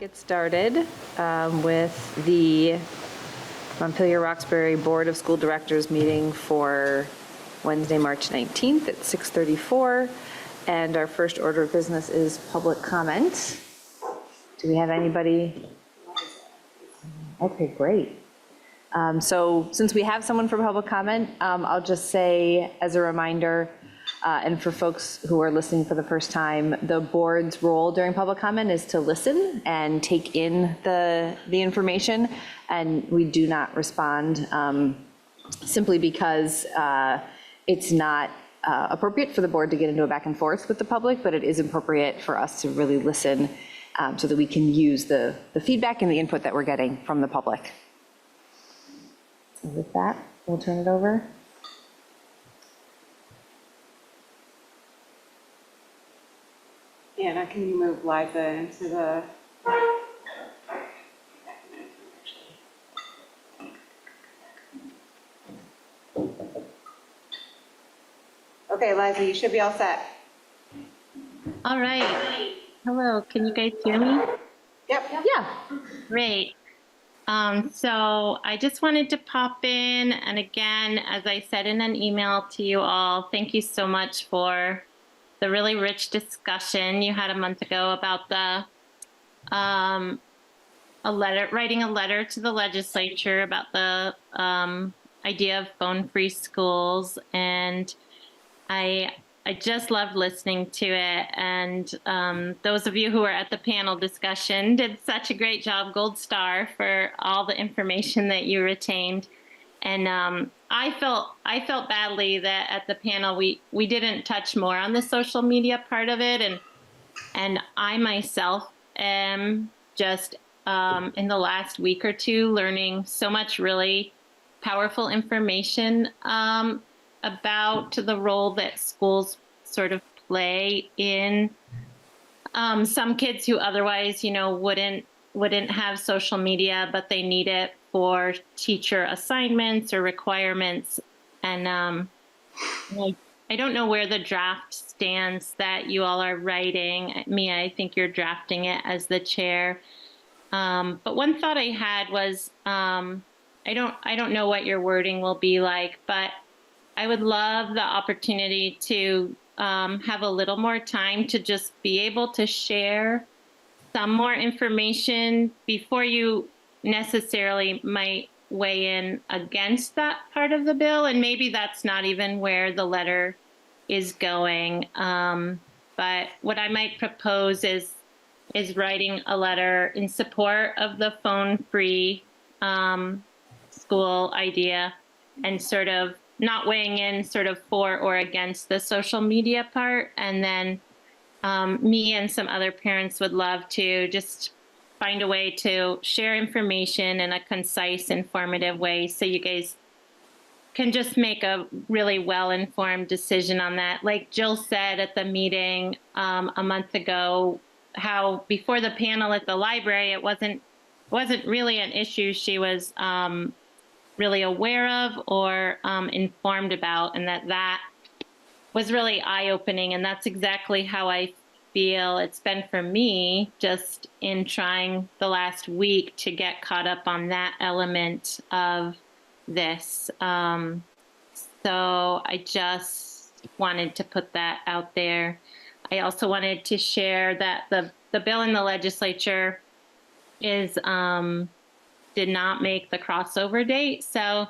Get started with the Montpelier-Roxbury Board of School Directors meeting for Wednesday, March 19th at 6:34. And our first order of business is public comment. Do we have anybody? Okay, great. So since we have someone for public comment, I'll just say as a reminder, and for folks who are listening for the first time, the board's role during public comment is to listen and take in the information, and we do not respond simply because it's not appropriate for the board to get into a back and forth with the public, but it is appropriate for us to really listen so that we can use the feedback and the input that we're getting from the public. So with that, we'll turn it over. Anna, can you move Liza into the... Okay, Liza, you should be all set. All right. Hello, can you guys hear me? Yep. Yeah. Great. So I just wanted to pop in, and again, as I said in an email to you all, thank you so much for the really rich discussion you had a month ago about the writing a letter to the legislature about the idea of phone-free schools, and I just loved listening to it. And those of you who were at the panel discussion did such a great job. Gold star for all the information that you retained. And I felt badly that at the panel we didn't touch more on the social media part of it. And I myself am just in the last week or two learning so much really powerful information about the role that schools sort of play in some kids who otherwise, wouldn't have social media, but they need it for teacher assignments or requirements. And I don't know where the draft stands that you all are writing. Mia, I think you're drafting it as the chair. But one thought I had was, I don't know what your wording will be like, but I would love the opportunity to have a little more time to just be able to share some more information before you necessarily might weigh in against that part of the bill. And maybe that's not even where the letter is going. But what I might propose is writing a letter in support of the phone-free school idea, and sort of not weighing in sort of for or against the social media part. And then me and some other parents would love to just find a way to share information in a concise, informative way so you guys can just make a really well-informed decision on that. Like Jill said at the meeting a month ago, how before the panel at the library, it wasn't really an issue she was really aware of or informed about, and that was really eye-opening. And that's exactly how I feel it's been for me, just in trying the last week to get caught up on that element of this. So I just wanted to put that out there. I also wanted to share that the bill in the legislature is did not make the crossover date. So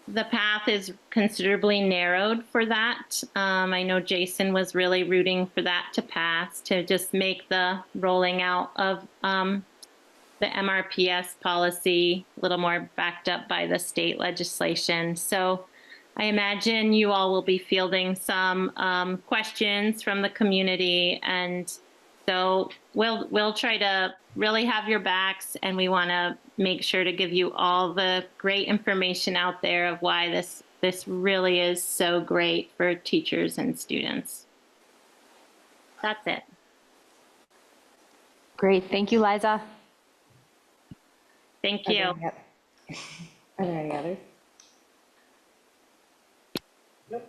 the path is considerably narrowed for that. I know Jason was really rooting for that to pass, to just make the rolling out of the MRPS policy a little more backed up by the state legislation. So I imagine you all will be fielding some questions from the community, and so we'll try to really have your backs, and we want to make sure to give you all the great information out there of why this really is so great for teachers and students. That's it. Great. Thank you, Liza. Thank you. Are there any others? Nope.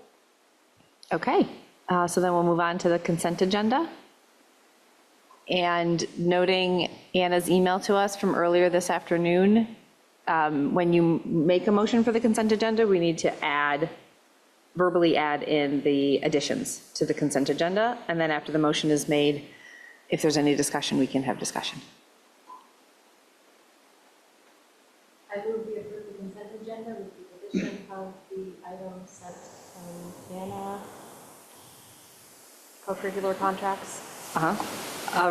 Okay. So then we'll move on to the consent agenda. And noting Anna's email to us from earlier this afternoon, when you make a motion for the consent agenda, we need to verbally add in the additions to the consent agenda. And then after the motion is made, if there's any discussion, we can have discussion. I move we approve the consent agenda with the addition of the items sent from Anna, co-curricular contracts.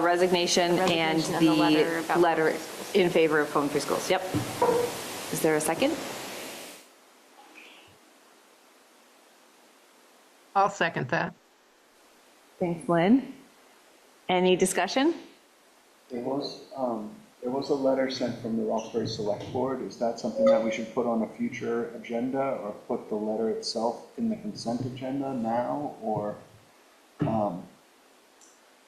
Resignation and Resignation and the the letter about letter home free schools. in favor of home free schools. Yep. Is there a second? I'll second that. Thanks, Lynn. Any discussion? There was a letter sent from the Roxbury Select Board. Is that something that we should put on a future agenda, or put the letter itself in the consent agenda now, or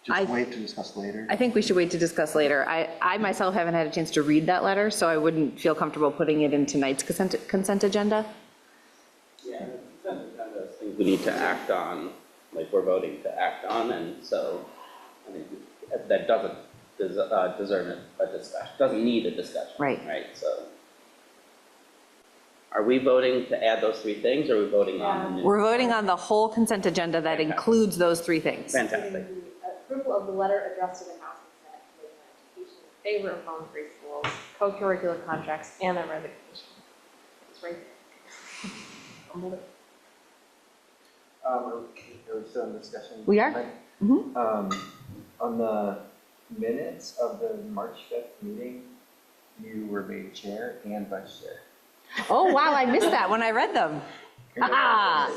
just wait to discuss later? I think we should wait to discuss later. I myself haven't had a chance to read that letter, so I wouldn't feel comfortable putting it in tonight's consent agenda. Yeah, the consent agenda is things we need to act on, like we're voting to act on, and so, I mean, that doesn't deserve a discussion, doesn't need a discussion. Right. Right, so. Are we voting to add those three things, or are we voting on the new? We're voting on the whole consent agenda that includes those three things. Fantastic. The approval of the letter addressed to the House and Senate with an education in favor of home free schools, co-curricular contracts, and their resignation. It's right there. I'll move it. Are we still in discussion? We are. On the minutes of the March 5th meeting, you were made chair and vice chair. Oh, wow, I missed that when I read them. Ah,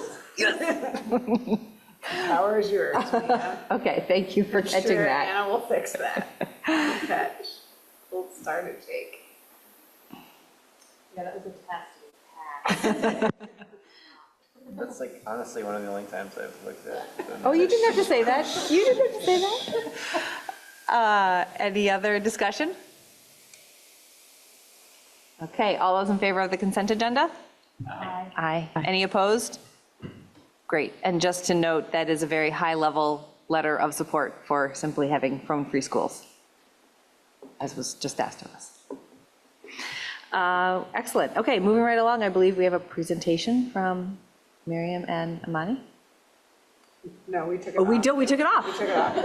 Power is yours. Mia. okay, thank you for catching Sure, that. Anna will fix that. Good catch. We'll start a take. Yeah, that was a test. It was passed. That's like honestly one of the only times I've looked at the Oh, you minutes. didn't have to say that. You didn't have to say that. Any other discussion? Okay, all those in favor of the consent agenda? Aye. Any opposed? Great. And just to note, that is a very high-level letter of support for simply having home-free schools, as was just asked of us. Excellent. Okay, moving right along, I believe we have a presentation from Miriam and Amani. No, we took it Oh, off. we took it off. We took it off.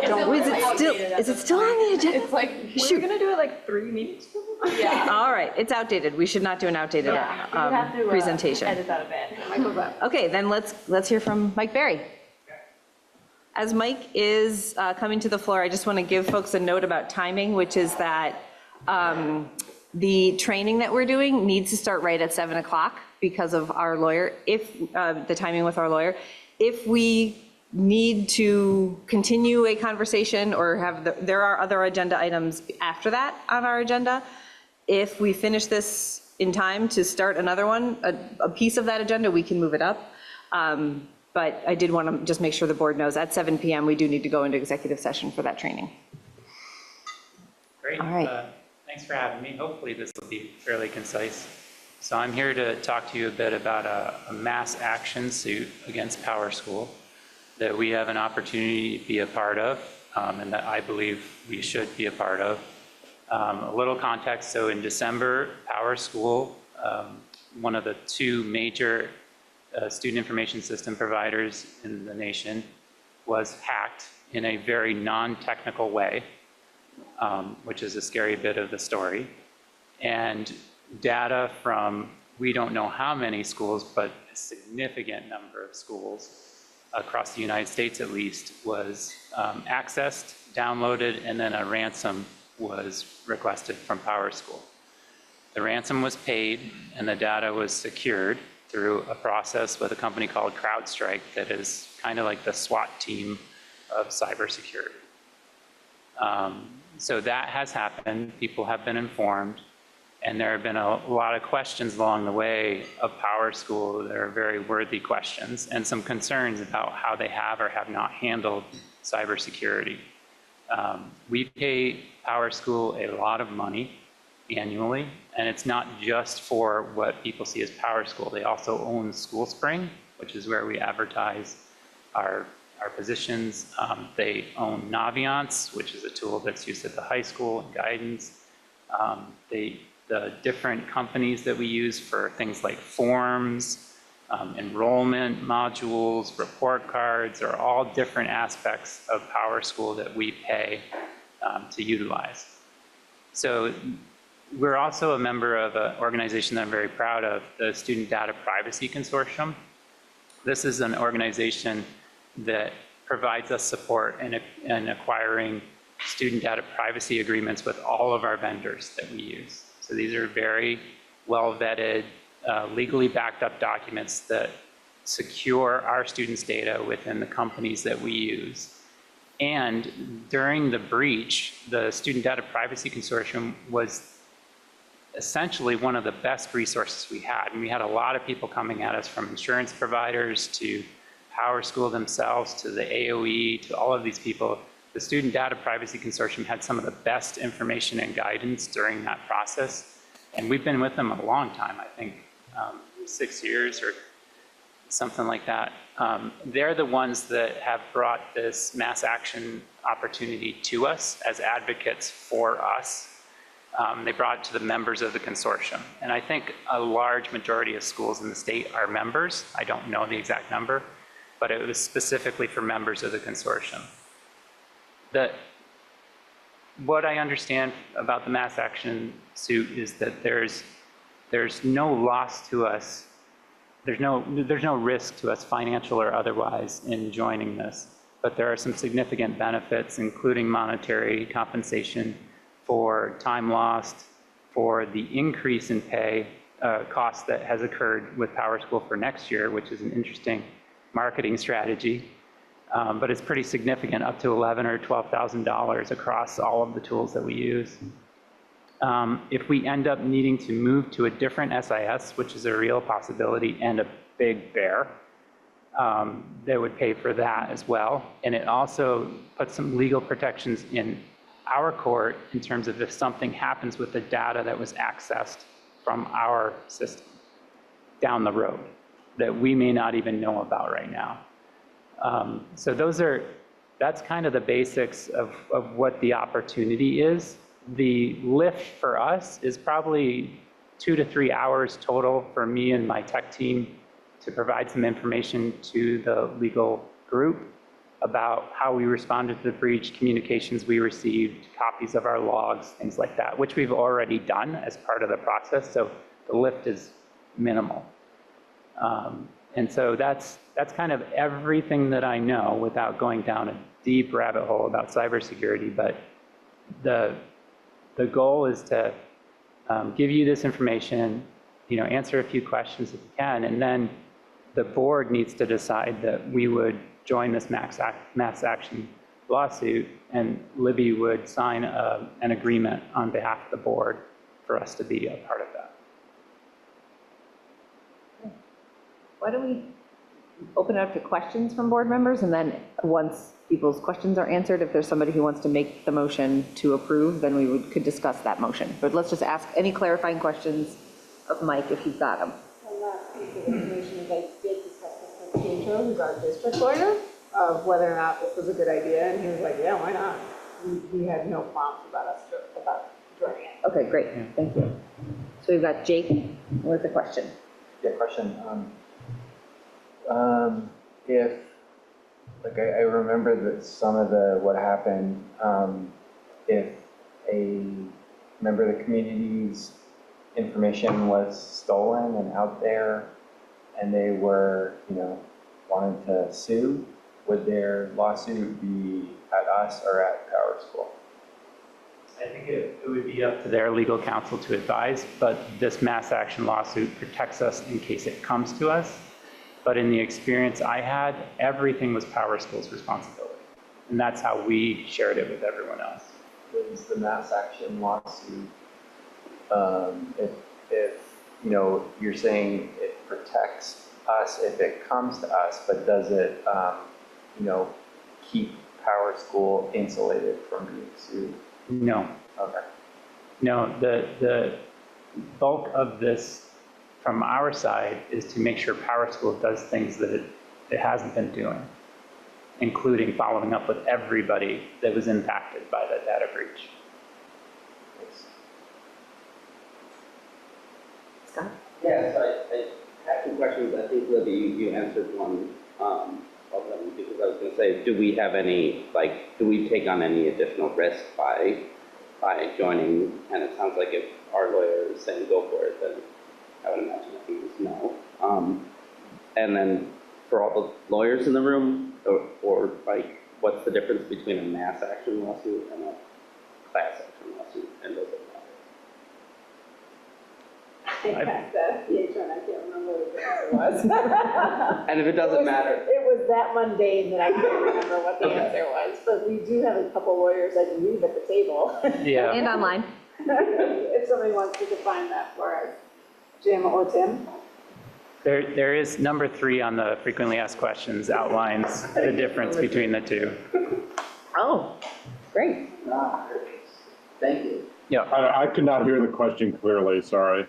Is it still on the agenda? It's like, Shoot. we're gonna do it like 3 meetings from now? Yeah. All right, it's outdated. We should not do an outdated You have to presentation. edit that a bit. Michael's up. Okay, then let's hear from Mike Berry. As Mike is coming to the floor, I just want to give folks a note about timing, which is that the training that we're doing needs to start right at 7 o'clock because of our lawyer, if the timing with our lawyer. If we need to continue a conversation or there are other agenda items after that on our agenda, if we finish this in time to start another one, a piece of that agenda, we can move it up. But I did want to just make sure the board knows at 7 p.m. we do need to go into executive session for that training. Great. All right. Thanks for having me. Hopefully this will be fairly concise. So I'm here to talk to you a bit about a mass action suit against Power School that we have an opportunity to be a part of, and that I believe we should be a part of. A little context, so in December, Power School, one of the two major student information system providers in the nation, was hacked in a very non-technical way, which is a scary bit of the story. And data from, we don't know how many schools, but a significant number of schools across the United States at least, was accessed, downloaded, and then a ransom was requested from Power School. The ransom was paid and the data was secured through a process with a company called CrowdStrike that is kind of like the SWAT team of cybersecurity. So that has happened, people have been informed, and there have been a lot of questions along the way of Power School that are very worthy questions, and some concerns about how they have or have not handled cybersecurity. We pay Power School a lot of money annually, and it's not just for what people see as Power School. They also own School Spring, which is where we advertise our our positions. They own Naviance, which is a tool that's used at the high school and guidance. The different companies that we use for things like forms, enrollment modules, report cards are all different aspects of PowerSchool that we pay to utilize. So we're also a member of an organization that I'm very proud of, the Student Data Privacy Consortium. This is an organization that provides us support in acquiring student data privacy agreements with all of our vendors that we use. So these are very well vetted, legally backed up documents that secure our students' data within the companies that we use. And during the breach, the Student Data Privacy Consortium was essentially one of the best resources we had. And we had a lot of people coming at us, from insurance providers to PowerSchool themselves to the AOE to all of these people. The Student Data Privacy Consortium had some of the best information and guidance during that process. And we've been with them a long time, I think 6 years or something like that. They're the ones that have brought this mass action opportunity to us as advocates for us. They brought it to the members of the consortium. And I think a large majority of schools in the state are members. I don't know the exact number, but it was specifically for members of the consortium. What I understand about the mass action suit is that there's no loss to us. There's no risk to us, financial or otherwise, in joining this. But there are some significant benefits, including monetary compensation for time lost, for the increase in pay cost that has occurred with PowerSchool for next year, which is an interesting marketing strategy. But it's pretty significant, up to $11,000 or $12,000 across all of the tools that we use. If we end up needing to move to a different SIS, which is a real possibility and a big bear, they would pay for that as well. And it also puts some legal protections in our court in terms of if something happens with the data that was accessed from our system down the road that we may not even know about right now. So that's kind of the basics of what the opportunity is. The lift for us is probably 2 to 3 hours total for me and my tech team to provide some information to the legal group about how we responded to the breach, communications we received, copies of our logs, things like that, which we've already done as part of the process. So the lift is minimal. And so that's kind of everything that I know without going down a deep rabbit hole about cybersecurity. But the goal is to give you this information, answer a few questions if you can, and then the board needs to decide that we would join this mass action lawsuit, and Libby would sign an agreement on behalf of the board for us to be a part of that. Why don't we open it up to questions from board members, and then once people's questions are answered, if there's somebody who wants to make the motion to approve, then we could discuss that motion. But let's just ask any clarifying questions of Mike if you've got them. One last piece of information is I did discuss this with Pietro, who's our district lawyer, of whether or not this was a good idea, and he was like, yeah, why not? He had no qualms about joining it. Okay, great, thank you. So we've got Jake with a question. Yeah, question. If, like, I remember that some of what happened, if a member of the community's information was stolen and out there, and they were, wanting to sue, would their lawsuit be at us or at PowerSchool? I think it would be up to their legal counsel to advise, but this mass action lawsuit protects us in case it comes to us. But in the experience I had, everything was PowerSchool's responsibility. And that's how we shared it with everyone else. Was the mass action lawsuit, if you're saying it protects us if it comes to us, but does it, keep PowerSchool insulated from being sued? No. Okay. No, the bulk of this from our side is to make sure PowerSchool does things that it hasn't been doing. including following up with everybody that was impacted by the data breach. Scott? Yes, I had two questions. I think, Libby, you answered one of them, because I was going to say, do we have any, like, do we take on any additional risk by joining? And it sounds like if our lawyer is saying go for it, then I would imagine that he was no. And then for all the lawyers in the room, or like, what's the difference between a mass action lawsuit and a class action lawsuit? And does it matter? I passed that PH and I can't remember what the answer was. And if it doesn't matter, It was that mundane that I can't remember what the answer was, but we do have a couple lawyers, I believe, at the table. Yeah. And online. If somebody wants to define that for us, Jim or Tim. There is number 3 on the frequently asked questions outlines the difference between the two. Oh, great. thank you. Yeah. I could not hear the question clearly, sorry.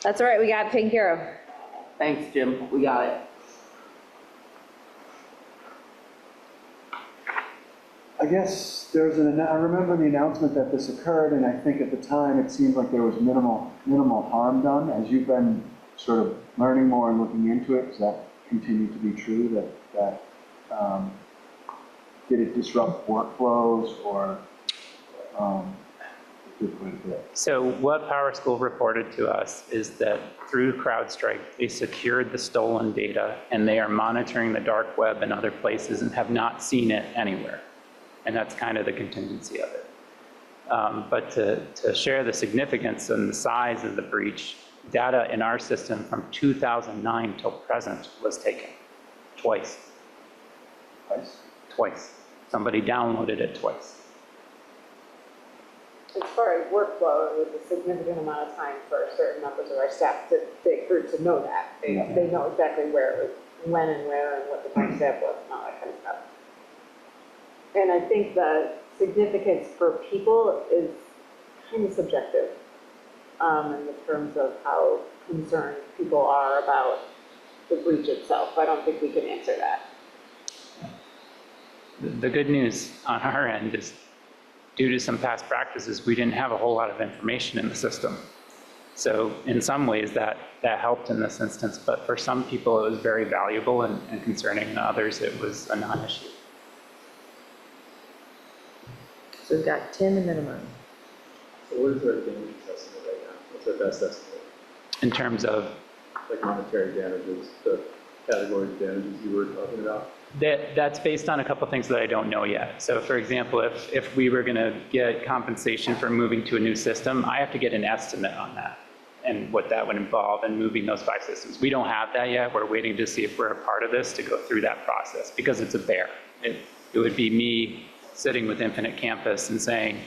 That's all right, we got it taken care of. Thanks, Jim. We got it. I guess there's I remember the announcement that this occurred, and I think at the time it seemed like there was minimal harm done. As you've been sort of learning more and looking into it, does that continue to be true? Did it disrupt workflows, or good way to put it? So what PowerSchool reported to us is that through CrowdStrike, they secured the stolen data, and they are monitoring the dark web and other places and have not seen it anywhere. And that's kind of the contingency of it. But to share the significance and the size of the breach, data in our system from 2009 till present was taken twice. Twice. Somebody downloaded it twice. As far as workflow, it was a significant amount of time for certain members of our staff to dig through to know that. They know exactly where it was, when and where, and what the time step was, and all that kind of stuff. And I think the significance for people is kind of subjective in the terms of how concerned people are about the breach itself. I don't think we can answer that. The good news on our end is, due to some past practices, we didn't have a whole lot of information in the system. So in some ways that helped in this instance, but for some people it was very valuable and concerning, and others it was a non-issue. So we've got Tim and then Amon. So what is our damage estimate right now? What's our best estimate? In terms of, Like monetary damages, the category of damages you were talking about? that's based on a couple things that I don't know yet. So for example, if we were going to get compensation for moving to a new system, I have to get an estimate on that and what that would involve in moving those 5 systems. We don't have that yet. We're waiting to see if we're a part of this to go through that process, because it's a bear. It would be me sitting with Infinite Campus and saying,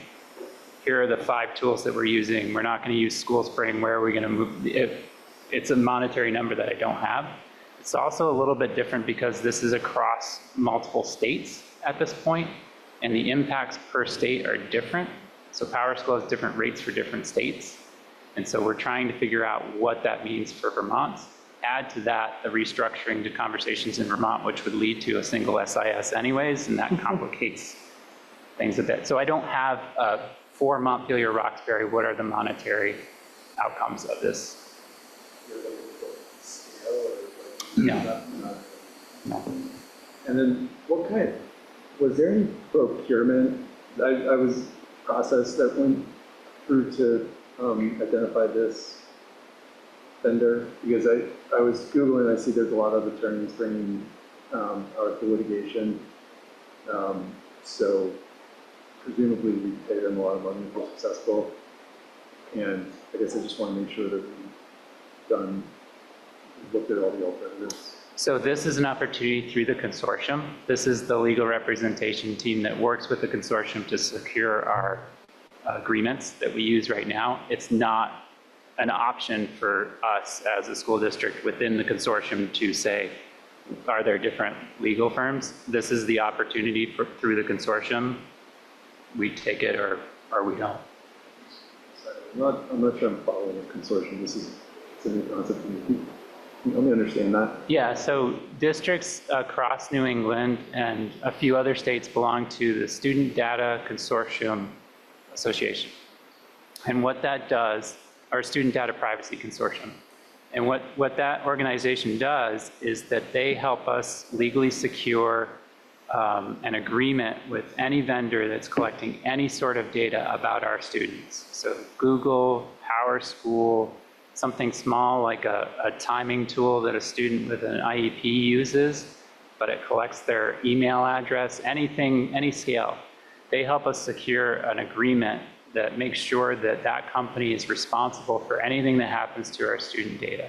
here are the 5 tools that we're using. We're not going to use School Spring. Where are we going to move? It's a monetary number that I don't have. It's also a little bit different because this is across multiple states at this point, and the impacts per state are different. So PowerSchool has different rates for different states. And so we're trying to figure out what that means for Vermont. Add to that the restructuring to conversations in Vermont, which would lead to a single SIS anyways, and that complicates things a bit. So I don't have, for Montpelier-Roxbury, what are the monetary outcomes of this? No. No. And then was there any procurement? I was process that went through to identify this vendor, because I was Googling, I see there's a lot of attorneys bringing power to litigation. So presumably we pay them a lot of money if we're successful. And I guess I just want to make sure that we've looked at all the alternatives. So this is an opportunity through the consortium. This is the legal representation team that works with the consortium to secure our agreements that we use right now. It's not an option for us as a school district within the consortium to say, are there different legal firms? This is the opportunity through the consortium. We take it or we don't. I'm not sure I'm following the consortium. It's a new concept to me. Let me understand that. Yeah, so districts across New England and a few other states belong to the Student Data Consortium Association. And what that does, or Student Data Privacy Consortium. And what that organization does is that they help us legally secure an agreement with any vendor that's collecting any sort of data about our students. So Google, PowerSchool, something small like a timing tool that a student with an IEP uses, but it collects their email address, anything, any scale. They help us secure an agreement that makes sure that that company is responsible for anything that happens to our student data.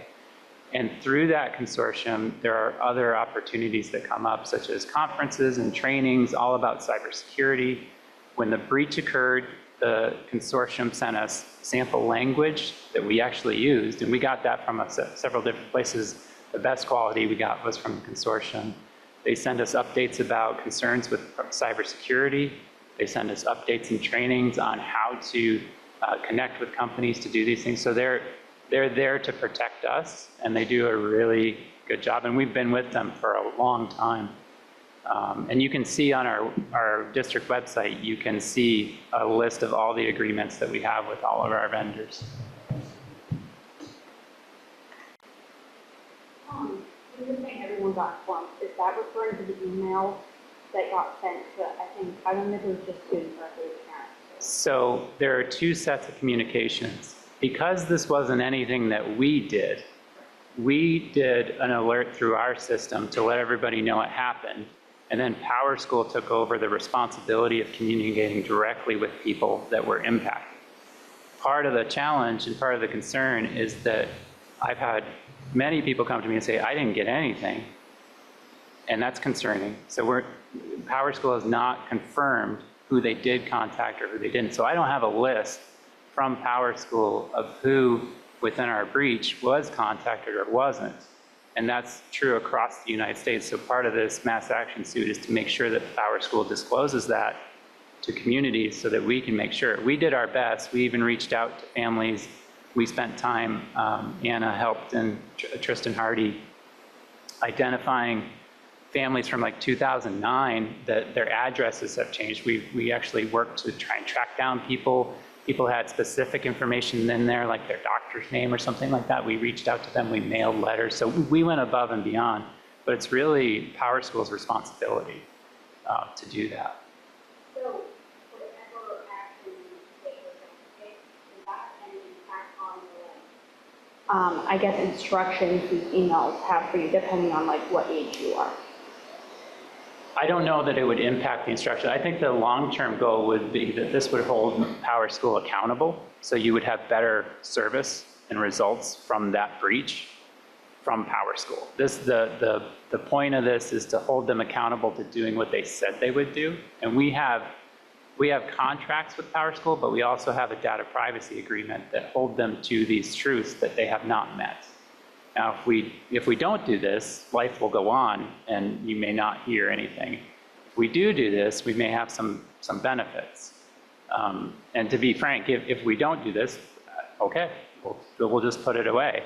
And through that consortium, there are other opportunities that come up, such as conferences and trainings all about cybersecurity. When the breach occurred, the consortium sent us sample language that we actually used, and we got that from several different places. The best quality we got was from the consortium. They send us updates about concerns with cybersecurity. They send us updates and trainings on how to connect with companies to do these things. So they're there to protect us, and they do a really good job. And we've been with them for a long time. And you can see on our district website, you can see a list of all the agreements that we have with all of our vendors. You're saying everyone got informed. Is that referring to the email that got sent to, I think, I don't know if it was just students or if it was parents? So there are two sets of communications. Because this wasn't anything that we did an alert through our system to let everybody know it happened. And then PowerSchool took over the responsibility of communicating directly with people that were impacted. Part of the challenge and part of the concern is that I've had many people come to me and say, I didn't get anything. And that's concerning. So PowerSchool has not confirmed who they did contact or who they didn't. So I don't have a list from PowerSchool of who within our breach was contacted or wasn't. And that's true across the United States. So part of this mass action suit is to make sure that PowerSchool discloses that to communities so that we can make sure. We did our best. We even reached out to families. We spent time, Anna helped, and Tristan Hardy, identifying families from like 2009 that their addresses have changed. We actually worked to try and track down people. People had specific information in there, like their doctor's name or something like that. We reached out to them, we mailed letters. So we went above and beyond, but it's really PowerSchool's responsibility to do that. So, whatever action they were going to take, does that have any impact on the, I guess, instructions these emails have for you, depending on like what age you are? I don't know that it would impact the instruction. I think the long-term goal would be that this would hold PowerSchool accountable, so you would have better service and results from that breach from PowerSchool. The point of this is to hold them accountable to doing what they said they would do. And we have contracts with PowerSchool, but we also have a data privacy agreement that hold them to these truths that they have not met. Now, if we don't do this, life will go on and you may not hear anything. If we do this, we may have some benefits. And to be frank, if we don't do this, okay, we'll just put it away.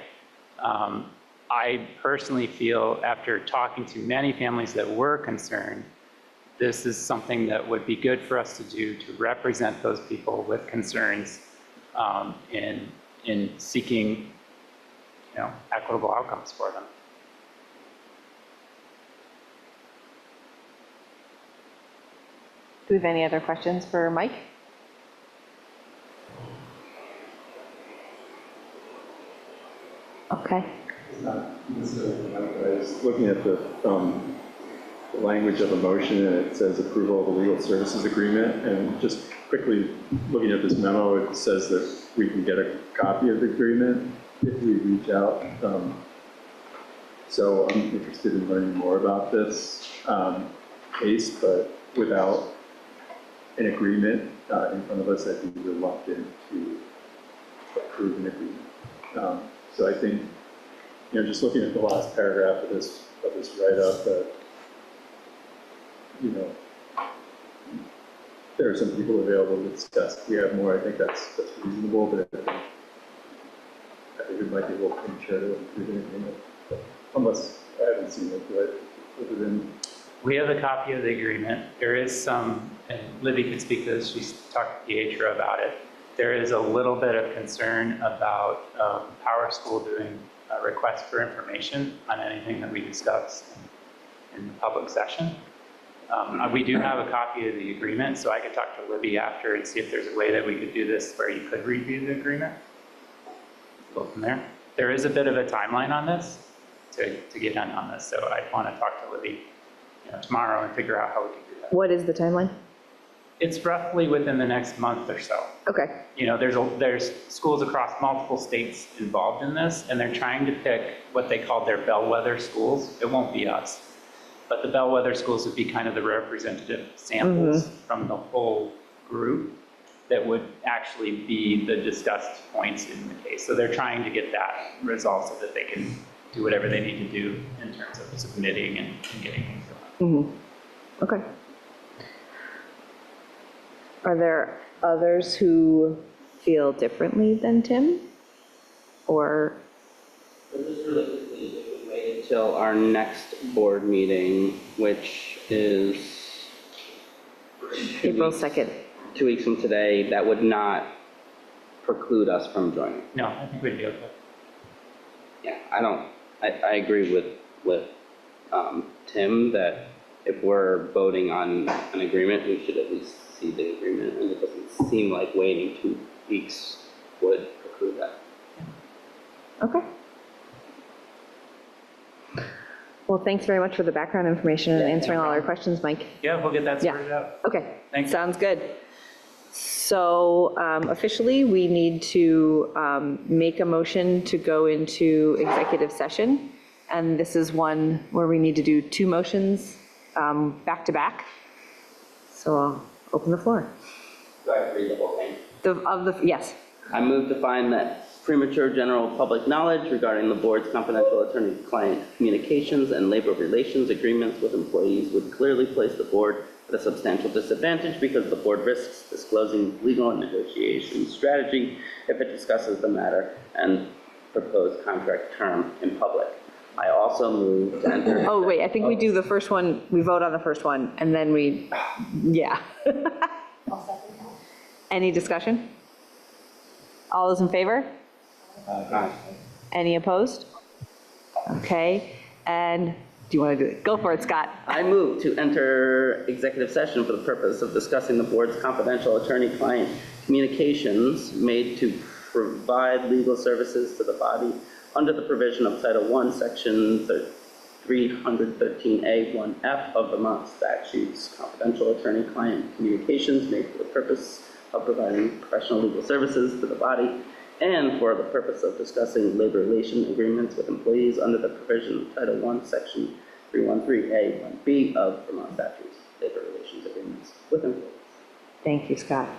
I personally feel, after talking to many families that were concerned, this is something that would be good for us to do to represent those people with concerns in seeking equitable outcomes for them. Do we have any other questions for Mike? Okay. It's not necessarily, I was looking at the language of the motion, and it says approval of the legal services agreement, and just quickly looking at this memo, it says that we can get a copy of the agreement if we reach out. So I'm interested in learning more about this case, but without an agreement in front of us, I'd be reluctant to approve an agreement. So I think, just looking at the last paragraph of this write-up, that, there are some people available to discuss. If we have more, I think that's reasonable, but I think it might be a little premature to approve an agreement. Unless I haven't seen it, do I put it in? We have a copy of the agreement. There is some, and Libby could speak to this, she's talked to Pietro about it. There is a little bit of concern about Power School doing a request for information on anything that we discuss in the public session. We do have a copy of the agreement, so I could talk to Libby after and see if there's a way that we could do this where you could review the agreement. Go from there. There is a bit of a timeline on this to get done on this, so I want to talk to Libby tomorrow and figure out how we can do that. What is the timeline? It's roughly within the next month or so. Okay. There's schools across multiple states involved in this, and they're trying to pick what they call their bellwether schools. It won't be us, but the bellwether schools would be kind of the representative samples from the whole group that would actually be the discussed points in the case. So they're trying to get that resolved so that they can do whatever they need to do in terms of submitting and getting things done. Okay. Are there others who feel differently than Tim? Or? Just really quickly, if we wait until our next board meeting, which is April 2nd. 2 weeks from today, that would not preclude us from joining. No, I think we'd be okay. Yeah, I agree with Tim that if we're voting on an agreement, we should at least see the agreement, and it doesn't seem like waiting 2 weeks would preclude that. Okay. Well, thanks very much for the background information and answering all our questions, Mike. Yeah, we'll get that sorted out. Okay, Thanks. sounds good. So officially, we need to make a motion to go into executive session. And this is one where we need to do 2 motions back to back. So I'll open the floor. Do I have to read the whole thing? Yes. I move to find that premature general public knowledge regarding the board's confidential attorney-client communications and labor relations agreements with employees would clearly place the board at a substantial disadvantage because the board risks disclosing legal and negotiation strategy if it discusses the matter and proposed contract term in public. I also move to enter... Oh, wait, I think we do the first one, we vote on the first one, and then we, yeah. Any discussion? All those in favor? Aye. Any opposed? Okay, and do you want to do it? Go for it, Scott. I move to enter executive session for the purpose of discussing the board's confidential attorney-client communications made to provide legal services to the body under the provision of Title I, Section 313A1F of Vermont statutes. Confidential attorney-client communications made for the purpose of providing professional legal services to the body and for the purpose of discussing labor relation agreements with employees under the provision of Title I, Section 313A1B of Vermont statutes. Labor relations agreements with employees. Thank you, Scott.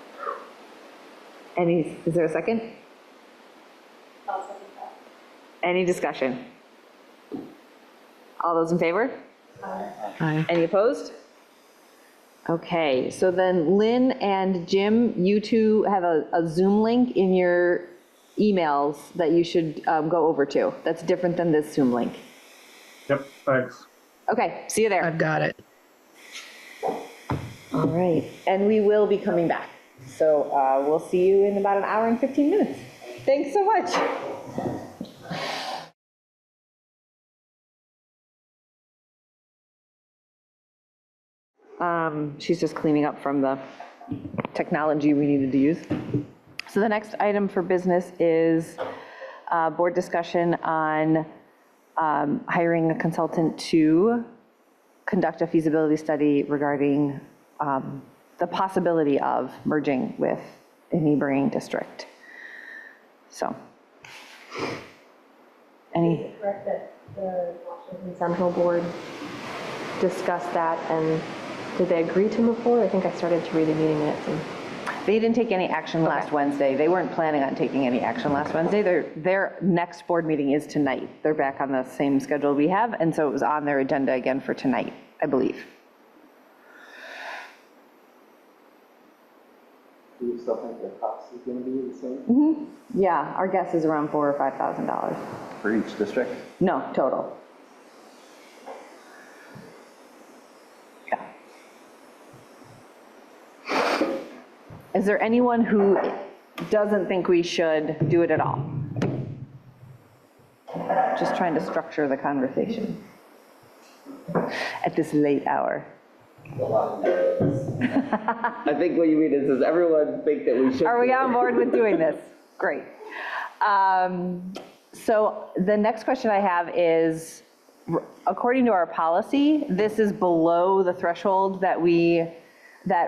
Is there a second? I'll second that. Any discussion? All those in favor? Aye. Any opposed? Okay, so then Lynn and Jim, you two have a Zoom link in your emails that you should go over to. That's different than this Zoom link. Yep, thanks. Okay, see you there. I've got it. All right, and we will be coming back. So we'll see you in about an hour and 15 minutes. Thanks so much. She's just cleaning up from the technology we needed to use. So the next item for business is board discussion on hiring a consultant to conduct a feasibility study regarding the possibility of merging with a neighboring district. So, Is it correct that the Washington Central Board discussed that, and did they agree to move forward? I think I started to read the meeting minutes. And they didn't take any action last Wednesday. They weren't planning on taking any action last Wednesday. Their next board meeting is tonight. They're back on the same schedule we have, and so it was on their agenda again for tonight, I believe. Do you still think the cost is going to be the same? Yeah, our guess is around $4,000 or $5,000. for each district? No, total. Yeah. Is there anyone who doesn't think we should do it at all? Just trying to structure the conversation at this late hour. I think what you mean is, does everyone think that we should? Are we on board with doing this? Great. So the next question I have is, according to our policy, this is below the threshold that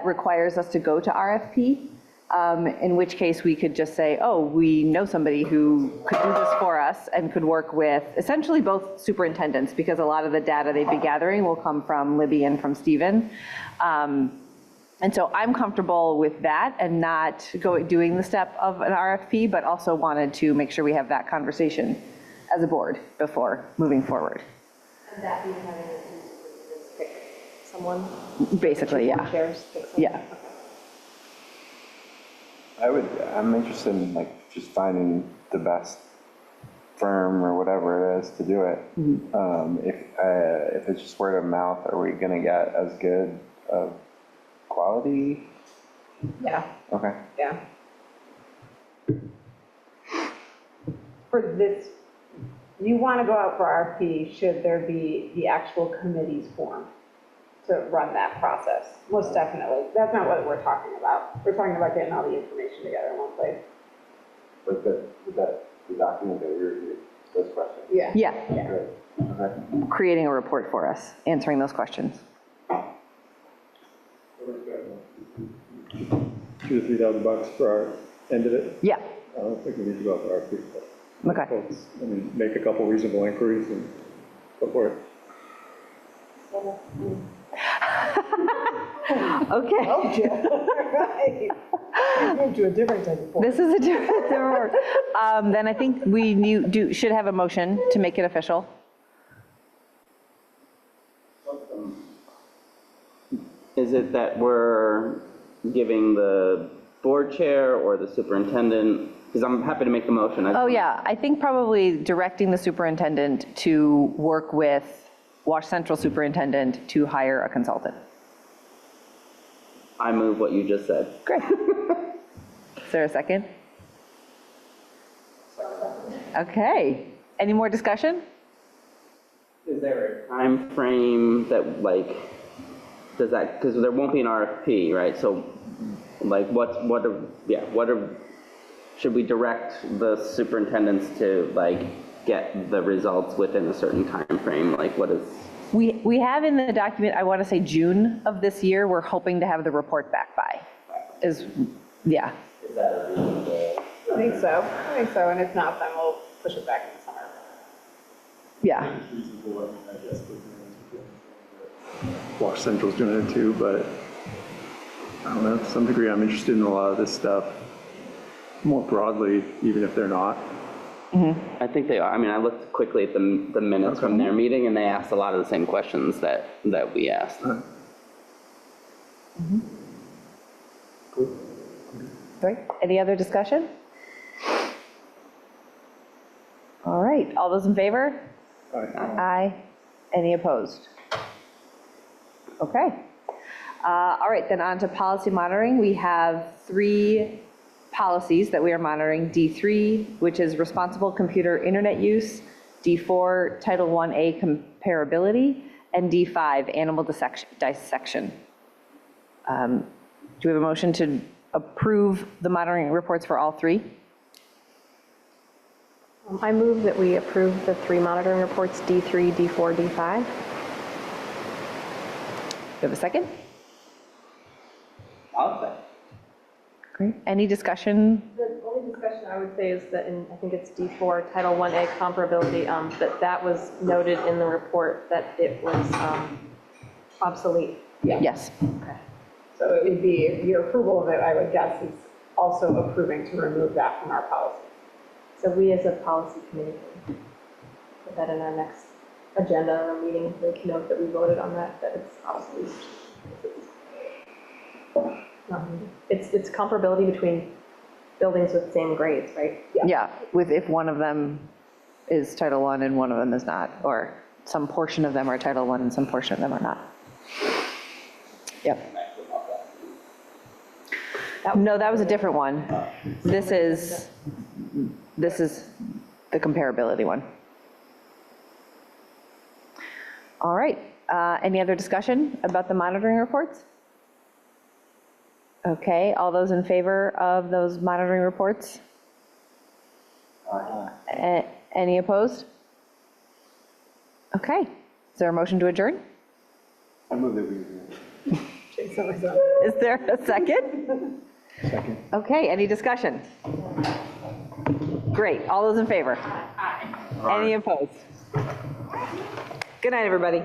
requires us to go to RFP, in which case we could just say, oh, we know somebody who could do this for us and could work with essentially both superintendents, because a lot of the data they'd be gathering will come from Libby and from Stephen. And so I'm comfortable with that and not doing the step of an RFP, but also wanted to make sure we have that conversation as a board before moving forward. And that being having the two superintendents pick someone? Basically, Two yeah. board chairs pick someone? Yeah. Okay. I'm interested in like just finding the best firm or whatever it is to do it. If it's just word of mouth, are we gonna get as good of quality? Yeah, Okay. yeah. For this, you want to go out for RFP, should there be the actual committees formed to run that process? Most definitely. That's not what we're talking about. We're talking about getting all the information together in one place. Like the document that we reviewed, those questions. Yeah. Yeah, Good. Okay. creating a report for us, answering those questions. $2,000 to $3,000 for our end of it. Yeah, I don't think we need to go out for RFP, but okay. folks, I mean, make a couple reasonable inquiries and go for it. Okay. Oh, Jill. Right. Move to a different type of board. This is a different word. Then I think we should have a motion to make it official. Is it that we're giving the board chair or the superintendent? Because I'm happy to make the motion. Oh, yeah, I think probably directing the superintendent to work with Wash Central superintendent to hire a consultant. I move what you just said. Great. Is there a second? Okay. Any more discussion? Is there a time frame that, like, does that, because there won't be an RFP, right? So, like, should we direct the superintendents to, like, get the results within a certain time frame? Like, what is? We have in the document, I want to say June of this year, we're hoping to have the report back by. Yeah. Is that a reasonable? I think so, and if not, then we'll push it back in the summer. Yeah. Wash Central's doing it too, but I don't know, to some degree, I'm interested in a lot of this stuff more broadly, even if they're not. I think they are. I mean, I looked quickly at the minutes from their meeting, and they asked a lot of the same questions that we asked. Great. Any other discussion? All right. All those in favor? Aye. Any opposed? Okay. All right, then on to policy monitoring. We have 3 policies that we are monitoring. D3, which is responsible computer internet use. D4, Title 1A comparability. And D5, animal dissection. Do we have a motion to approve the monitoring reports for all 3? I move that we approve the 3 monitoring reports, D3, D4, D5. Do you have a second? I'll say. Great. Any discussion? The only discussion I would say is that in, I think it's D4, Title 1A comparability, that was noted in the report that it was obsolete. Yes. Okay. So it would be, your approval of it, I would guess, is also approving to remove that from our policy. So we as a policy committee can put that in our next agenda or meeting, make note that we voted on that it's obsolete. It's comparability between buildings with same grades, right? Yeah, with if one of them is Title I and one of them is not, or some portion of them are Title I and some portion of them are not. Yep. No, that was a different one. This is the comparability one. All right, any other discussion about the monitoring reports? Okay, all those in favor of those monitoring reports? Any opposed? Okay, is there a motion to adjourn? I move that we adjourn. Is there a second? Second. Okay, any discussion? Great, all those in favor? Any opposed? Good night, everybody.